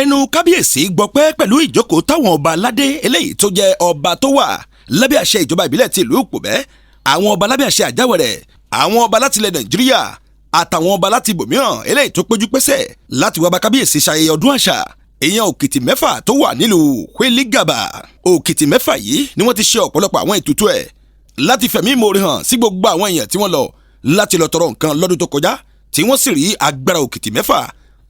ẹnu Kabiessi gbọ́ pé pẹ̀lú ìjókòó táwọn ọba aládé eléyìí tó jẹ́ ọba tó wà lábẹ́ àṣẹ ìjọba ìbílẹ̀ ti ìlú Òpòbẹ́, àwọn ọba lábẹ́ àṣẹ Àjáwẹ̀rẹ̀, àwọn ọba láti ilẹ̀ Nàìjíríà àtàwọn ọba láti ibòmíràn eléyìí tó péjú pésẹ̀ láti wá bá Kabiessi ṣayẹyẹ ọdún àṣà. Èèyàn Okiti Mefa tó wà nílùú Agaba. Okiti Mefa yìí ni wọ́n ti ṣe ọ̀pọ̀lọpọ̀ àwọn ètùtù ẹ̀ láti fẹ̀mí ìmoore hàn sí gbogbo àwọn èèyàn tí wọ́n lọ láti lọ tọrọ nǹkan lọ́dún tó kọjá tí wọ́n sì rí agbára Okiti Mefa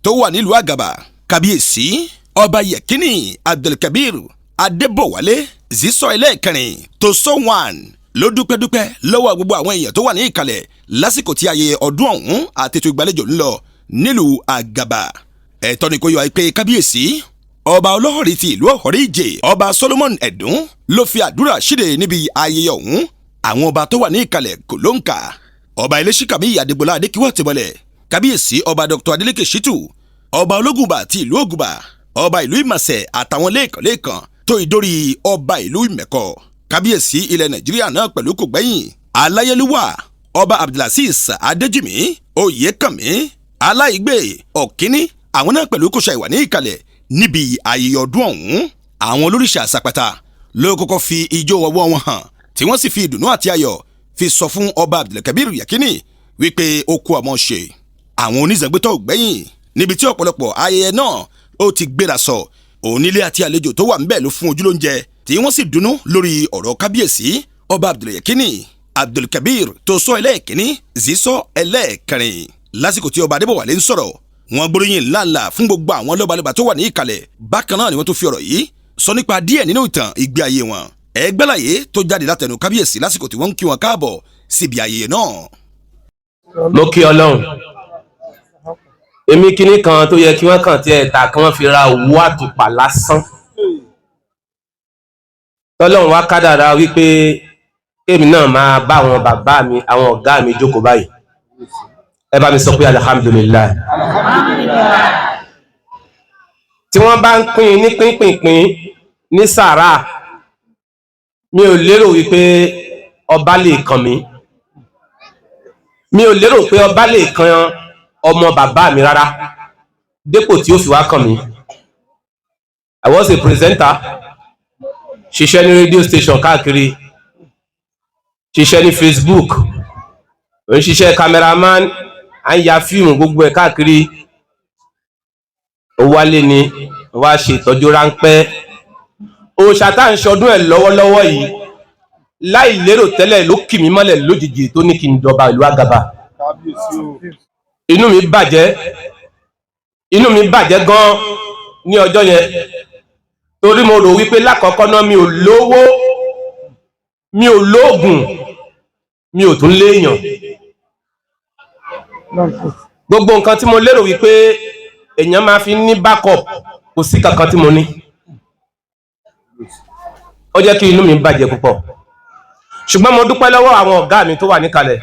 tó wà nílùú Agaba. Kabiessi ọba Yekini Abdul Kebir Adebowale Ziso ẹlẹ́ẹ̀kẹrin tó sọ wọn ló dúpẹ́ lọ́wọ́ gbogbo àwọn èèyàn tó wà ní ìkàlẹ̀ lásìkò tí ayẹyẹ ọdún ọ̀hún àti ètò ìgbàlejò ń lọ nílùú Agaba. Ẹ̀tọ́ ni kò yọ pé Kabiessi ọba ọlọ́họ̀rí ti ìlú ọ̀họ̀rí ìjè ọba Solomon Ẹ̀dún ló fi àdúrà ṣíde níbi ayẹyẹ ọ̀hún. Àwọn ọba tó wà ní ìkàlẹ̀ kò ló ń kà. Ọba Elésìkàmí Adébọlá Adékíwọ́ tìbọlẹ̀, Kabiessi ọba Dr. Adeleke Shitu, ọba Ológùnbà ti ìlú Ògùnbà, ọba ìlú Ìmàṣẹ̀ àtàwọn lẹ́ẹ̀kan tó ìdórí ọba ìlú Ìmẹ̀kọ. Kabiessi ilẹ̀ Nàìjíríà náà pẹ̀lú kò gbẹ́yìn. Alayeluwa ọba Abdulaziz Adéjìmí Oyèkànmí Aláìgbé Ọ̀kíní, àwọn náà pẹ̀lú kò ṣàìwà ní ìkàlẹ̀ níbi ayẹyẹ ọdún ọ̀hún. Àwọn olóríṣà àsàpàtà ló kọ́kọ́ fi ijó ọwọ́ wọn hàn tí wọ́n sì fi ìdùnnú àti ayọ̀ fi sọ fún ọba Abdul Yekini wípé ó kú ọmọ ṣe. Àwọn onízàngbétọ̀ gbẹ́yìn níbi tí ọ̀pọ̀lọpọ̀ ayẹyẹ náà ó ti gbéra sọ. Onílé àti àlejò tó wà ńbẹ̀ ló fún ojúlóúnjẹ tí wọ́n sì dùnnú lórí ọ̀rọ̀ Kabiessi ọba Abdul Yekini Abdul Kebir tó sọ ẹlẹ́ẹ̀kíní Ziso ẹlẹ́ẹ̀kẹrin. Lásìkò tí ọba Adebowale ń sọ̀rọ̀, wọ́n gbóríyìn ńláńlá fún gbogbo àwọn lọ́balọ́ba tó wà ní ìkàlẹ̀. Bákan náà ni wọ́n tó fi ọ̀rọ̀ yìí sọ nípa díẹ̀ nínú ìtàn ìgbé ayé wọn. Ẹgbẹ́láyé tó jáde látẹnu Kabiessi lásìkò tí wọ́n ń kí wọn káàbọ̀ síbi ayẹyẹ náà. Mo kí Ọlọ́run. Èmi kíní kan tó yẹ kí wọ́n kàn tí ẹ̀ta kí wọ́n fi ra owó àtùpà lásán. Tọ́lọ́run wá kádàrá wípé èmi náà máa bá àwọn bàbá mi, àwọn ọ̀gá mi jókòó báyìí. Ẹ bá mi sọ pé alhamdulillah. Tí wọ́n bá ń pín ní pínpín ní sàárà, mi ò lérò wípé ọba lè kàn mí. Mi ò lérò pé ọba lè kan ọmọ bàbá mi rárá dépò tí ó fi wá kàn mí. I was a presenter, ṣiṣẹ́ ní radio station káàkiri, ṣiṣẹ́ ní Facebook, ó ń ṣiṣẹ́ cameraman, à ń ya fíìmù gbogbo ẹ̀ káàkiri. Ó wálé ni wá ṣe ìtọ́jú ráńpẹ́. Òòṣà tá à ń ṣọdún ẹ̀ lọ́wọ́lọ́wọ́ yìí láì lérò tẹ́lẹ̀ ló kì mí mọ́lẹ̀ lójijì tó ní kí n jọba ìlú Agaba. Inú mi bàjẹ́ gan ní ọjọ́ yẹn, torí mo rò wípé lákọ̀ọ́kọ́ náà mi ò lówó, mi ò lóògùn, mi ò tún léèyàn. Gbogbo nǹkan tí mo lérò wípé èèyàn máa fi ní backup kò sí kankan tí mo ní. Ó jẹ́ kí inú mi bàjẹ́ púpọ̀, ṣùgbọ́n mo dúpẹ́ lọ́wọ́ àwọn ọ̀gá mi tó wà níkàlẹ̀.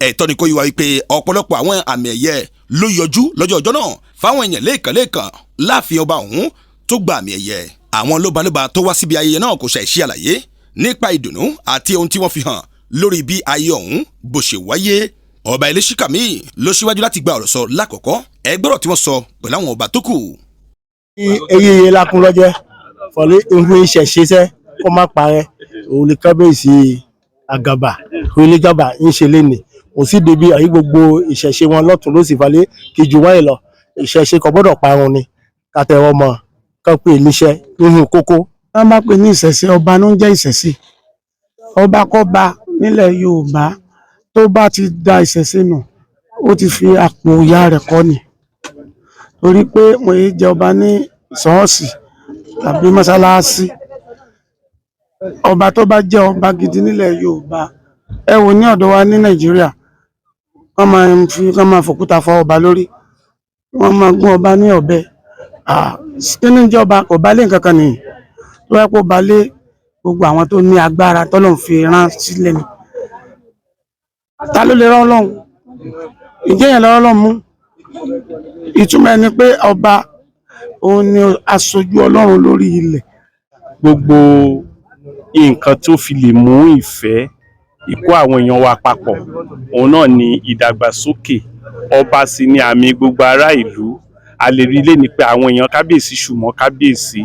Ẹ̀tọ́ ni kò yíwa wípé ọ̀pọ̀lọpọ̀ àwọn àmì ẹ̀yẹ ló yọjú lọ́jọ́ ọjọ́ náà fáwọn èèyàn lẹ́ẹ̀kan láàfin ọba ọ̀hún tó gba àmì ẹ̀yẹ. Àwọn lóbalóba tó wá síbi ayẹyẹ náà kò ṣàìṣe àlàyé nípa ìdùnnú àti ohun tí wọ́n fi hàn lórí bí ayẹyẹ ọ̀hún bó ṣe wáyé. Ọba Elésìkàmí ló ṣíwájú láti gba ọ̀rọ̀ sọ lákọ̀ọ́kọ́. Ẹgbọ́rọ̀ tí wọ́n sọ pẹ̀lú àwọn ọba tó kù. Eyeye lakun lọ́jẹ́ fọlé ohun ìṣẹ̀ṣẹ̀ṣẹ̀ kó má parẹ́ òun ni Kabiessi Agaba òun Agaba ń ṣe léni. Kò sí débi àyí gbogbo ìṣẹ̀ṣe wọn lọ́tún ló sì falẹ̀ kí ju wáyé lọ. Ìṣẹ̀ṣe kò gbọ́dọ̀ parun ni kàtẹ́wọ́ mọ̀ kán pé níṣẹ́ nínú kókó. Wọ́n bá pè ní ìṣẹ̀ṣe ọba ló ń jẹ́ ìṣẹ̀ṣe. Ọba kọ́ba nílẹ̀ Yorùbá tó bá ti da ìṣẹ̀ṣe nù ó ti fi àpò ìyá rẹ̀ kọ́ ni. Torí pé wọ́n yé jẹ ọba ní ṣọ́ọ̀ṣì tàbí mọ́sálásí. Ọba tó bá jẹ́ ọba gidi nílẹ̀ Yorùbá, ẹ wò ní ọ̀dọ̀ wa ní Nàìjíríà, wọ́n máa fòkúta fọ́ ọba lórí, wọ́n máa gún ọba ní ọ̀bẹ. Kí ni jẹ́ ọba? Kò bá lé nǹkan kan nìyí. Tó yẹ kó bá lé gbogbo àwọn tó ní agbára tọ́lọ́run fi rán sílẹ̀ ni. Ta ló lè rán Ọlọ́run? Ìjẹ́ yẹn lọ́rọ́ Ọlọ́run mú. Ìtumọ̀ ẹni pé ọba òun ni aṣojú Ọlọ́run lórí ilẹ̀. Gbogbo nǹkan tó fi lè mú ìfẹ́ ìkó àwọn èèyàn wa papọ̀, òun náà ni ìdàgbàsókè. Ọba sì ni àmì gbogbo ará ìlú a lè rí lé ní pé àwọn èèyàn kábíyèsí ṣùmọ́ kábíyèsí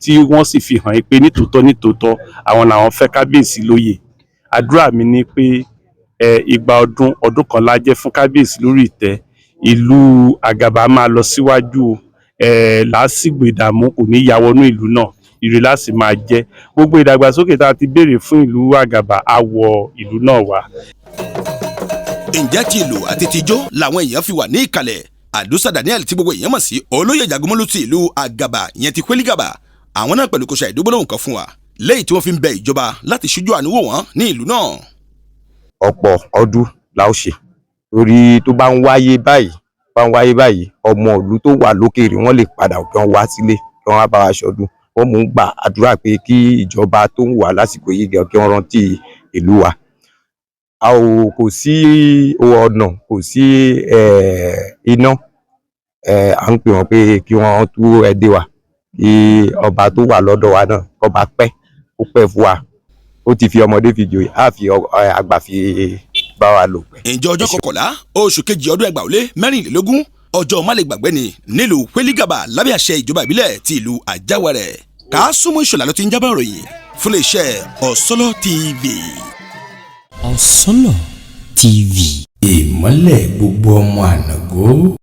tí wọ́n sì fi hàn pé nítòótọ́ àwọn làwọn fẹ́ kábíyèsí lóyè. Àdúrà mi ni pé ìgbà ọdún kan lájẹ́ fún kábíyèsí lórí ìtẹ́, ìlú Agaba máa lọ síwájú, lásìgbò ìdààmú kò ní ya wọnú ìlú náà, ire láti máa jẹ́. Gbogbo ìdàgbàsókè tá a ti béèrè fún ìlú Agaba á wọ ìlú náà wá. Ǹjẹ́ ti ìlú àti tijó làwọn èèyàn fi wà ní ìkàlẹ̀? Àdúsà Daniel tí gbogbo èèyàn mọ̀ sí olóyè Jagomolu ti ìlú Agaba ìyẹn ti Kweli-Gaba, àwọn náà pẹ̀lú kò ṣe ìdúgbòlóhùn kan fún wa lẹ́yìn tí wọ́n fi ń bẹ ìjọba láti ṣíjú àánú wò wọ́n ní ìlú náà. Ọ̀pọ̀ ọdún la ó ṣe torí tó bá ń wáyé báyìí ọmọ ìlú tó wà lókèèrè wọ́n lè padà kí wọ́n wá sílé kí wọ́n wá bá wa ṣọdún. Wọ́n mú gbà àdúrà pé kí ìjọba tó ń wà lásìkò yìí gan kí wọ́n rántí ìlú wa. Kò sí ọ̀nà, kò sí iná, à ń pè wọ́n pé kí wọ́n tú ẹdẹ wa kí ọba tó wà lọ́dọ̀ wa náà kó bá pẹ́ ó pẹ́ fún wa. Ó ti fi ọmọdé fi joyè, á fi àgbà fi bá wa lò pẹ́. Ǹjẹ́ ọjọ́ 11 oṣù kejì ọdún 2024 ọjọ́ má lè gbàgbé ni nílùú Kweli-Gaba lábẹ́ àṣẹ ìjọba ìbílẹ̀ ti ìlú Àjáwẹ̀rẹ̀. Kàásùmù Ìṣọ̀lá ló ti ń jábọ̀ ìròyìn fún iléeṣẹ́ Ọ̀sọ́lọ̀ TV. Ọ̀sọ́lọ̀ TV. Ìmọ́lẹ̀ gbogbo ọmọ ànàgó.